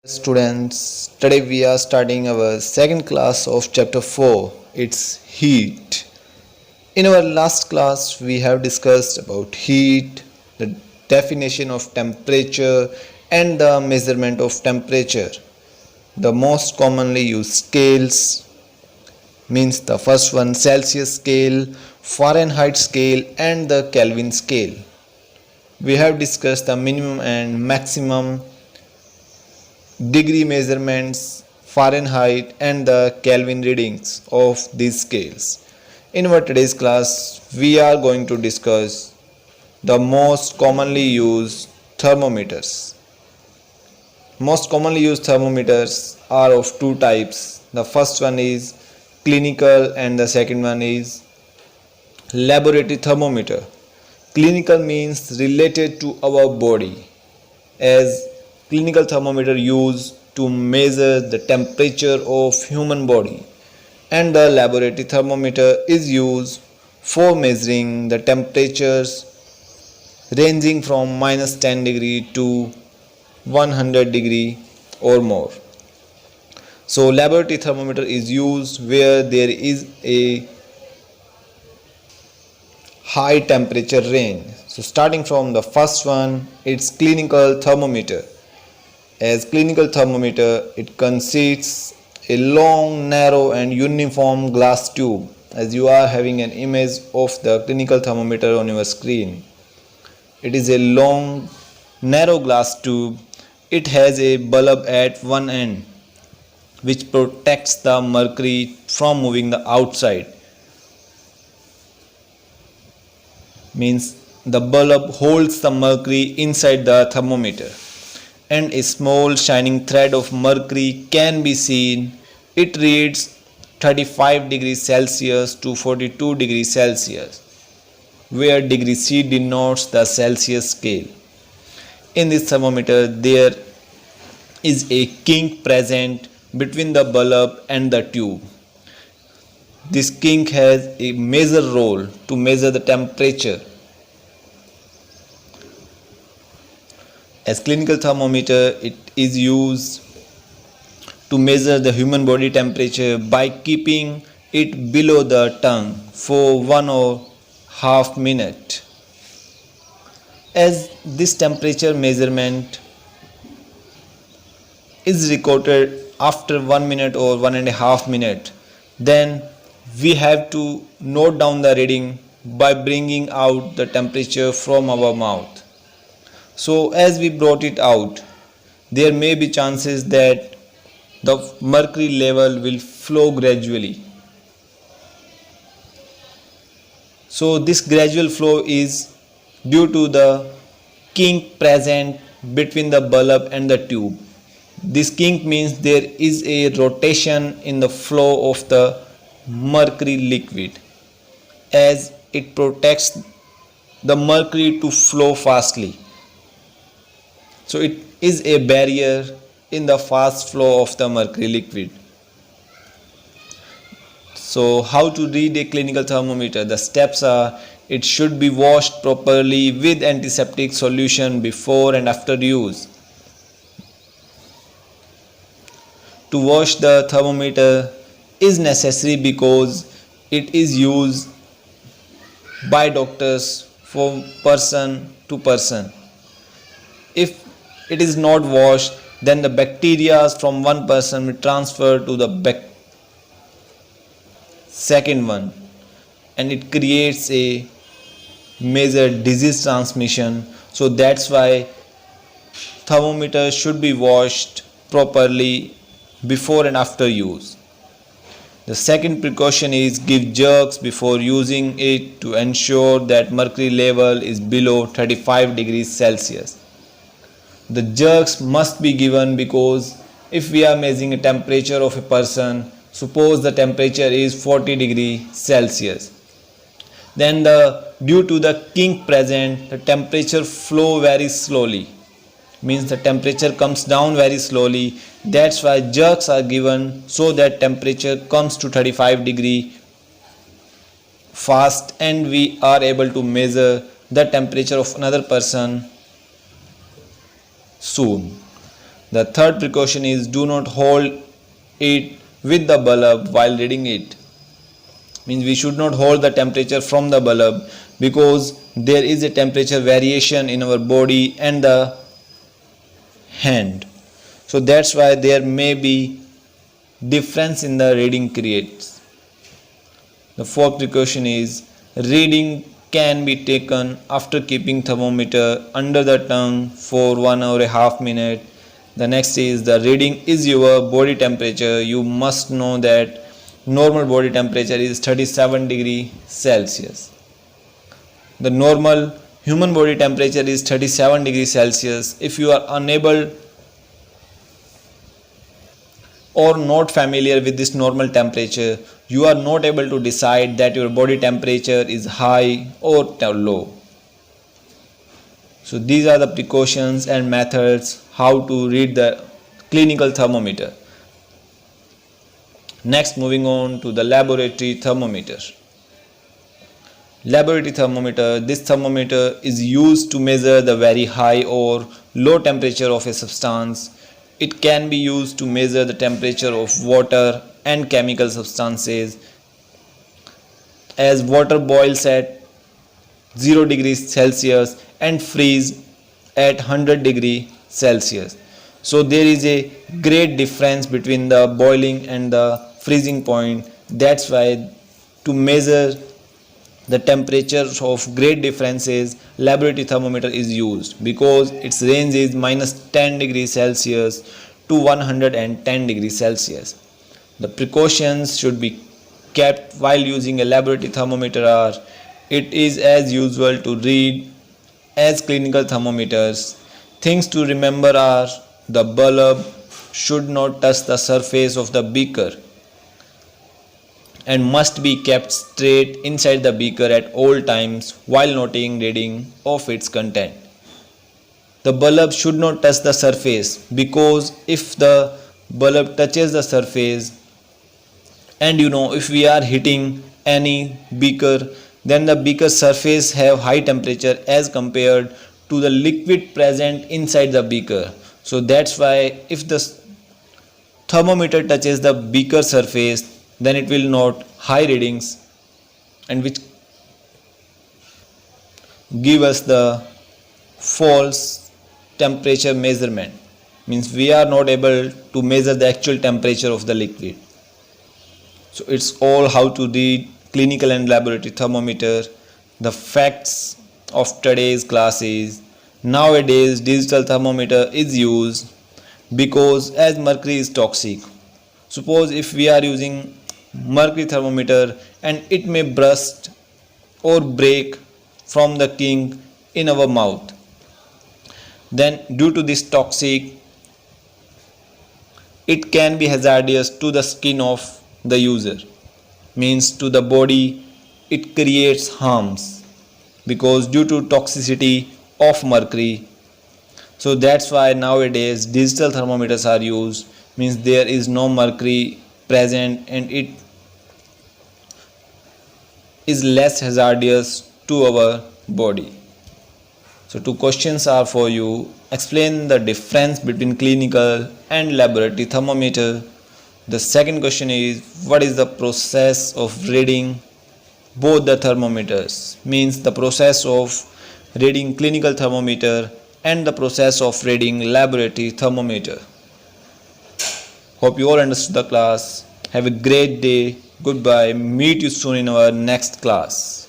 Students, today we are starting our second class of chapter 4. It's heat. In our last class, we have discussed about heat, the definition of temperature, and the measurement of temperature. The most commonly used scales means the first one Celsius scale, Fahrenheit scale, and the Kelvin scale. We have discussed the minimum and maximum degree measurements, Fahrenheit, and the Kelvin readings of these scales. In our today's class, we are going to discuss the most commonly used thermometers. Most commonly used thermometers are of two types. The first one is clinical and the second one is laboratory thermometer. Clinical means related to our body, as clinical thermometer used to measure the temperature of human body, and the laboratory thermometer is used for measuring the temperatures ranging from minus 10 degree to 100 degree or more. So laboratory thermometer is used where there is a high temperature range. So starting from the first one, it's clinical thermometer. As clinical thermometer, it consists a long, narrow and uniform glass tube, as you are having an image of the clinical thermometer on your screen. It is a long, narrow glass tube. It has a bulb at one end which protects the mercury from moving the outside. Means the bulb holds the mercury inside the thermometer, and a small shining thread of mercury can be seen. It reads 35 degrees Celsius to 42 degrees Celsius, where degree C denotes the Celsius scale. In this thermometer, there is a kink present between the bulb and the tube. This kink has a major role to measure the temperature. As clinical thermometer, it is used to measure the human body temperature by keeping it below the tongue for 1.5 minutes. As this temperature measurement is recorded after 1 minute or 1.5 minutes, then we have to note down the reading by bringing out the temperature from our mouth. So as we brought it out, there may be chances that the mercury level will flow gradually. So this gradual flow is due to the kink present between the bulb and the tube. This kink means there is a rotation in the flow of the mercury liquid, as it protects the mercury to flow fastly. So it is a barrier in the fast flow of the mercury liquid. So how to read a clinical thermometer? The steps are: it should be washed properly with antiseptic solution before and after use. To wash the thermometer is necessary because it is used by doctors from person to person. If it is not washed, then the bacteria from one person will transfer to the second one, and it creates a major disease transmission. So that's why thermometer should be washed properly before and after use. The second precaution is give jerks before using it to ensure that mercury level is below 35 degrees Celsius. The jerks must be given because if we are measuring a temperature of a person, suppose the temperature is 40 degrees Celsius, then due to the kink present, the temperature flow very slowly, means the temperature comes down very slowly. That's why jerks are given, so that temperature comes to 35 degree fast and we are able to measure the temperature of another person soon. The third precaution is do not hold it with the bulb while reading it. Means we should not hold the temperature from the bulb, because there is a temperature variation in our body and the hand. So that's why there may be difference in the reading creates. The fourth precaution is reading can be taken after keeping thermometer under the tongue for 1.5 minutes. The next is the reading is your body temperature. You must know that normal body temperature is 37 degree Celsius. The normal human body temperature is 37 degrees Celsius. If you are unable or not familiar with this normal temperature, you are not able to decide that your body temperature is high or low. So these are the precautions and methods how to read the clinical thermometer. Next, moving on to the laboratory thermometer. Laboratory thermometer. This thermometer is used to measure the very high or low temperature of a substance. It can be used to measure the temperature of water and chemical substances. As water boils at 0 degrees Celsius and freeze at 100 degrees Celsius. So there is a great difference between the boiling and the freezing point. That's why to measure the temperature of great differences, laboratory thermometer is used, because its range is -10 degrees Celsius to 110 degrees Celsius. The precautions should be kept while using a laboratory thermometer are: it is as usual to read as clinical thermometers. Things to remember are: the bulb should not touch the surface of the beaker and must be kept straight inside the beaker at all times while noting reading of its content. The bulb should not touch the surface, because if the bulb touches the surface, and if we are hitting any beaker, then the beaker surface have high temperature as compared to the liquid present inside the beaker. So that's why if the thermometer touches the beaker surface, then it will note high readings, and which give us the false temperature measurement. Means we are not able to measure the actual temperature of the liquid. So it's all how to read clinical and laboratory thermometer. The facts of today's class is: nowadays digital thermometer is used because as mercury is toxic. Suppose if we are using mercury thermometer and it may burst or break from the king in our mouth, then due to this toxic, it can be hazardous to the skin of the user. Means to the body it creates harms, because due to toxicity of mercury. So that's why nowadays digital thermometers are used. Means there is no mercury present and it is less hazardous to our body. So two questions are for you. Explain the difference between clinical and laboratory thermometer. The second question is: what is the process of reading both the thermometers? Means the process of reading clinical thermometer and the process of reading laboratory thermometer. Hope you all understood the class. Have a great day. Goodbye. Meet you soon in our next class.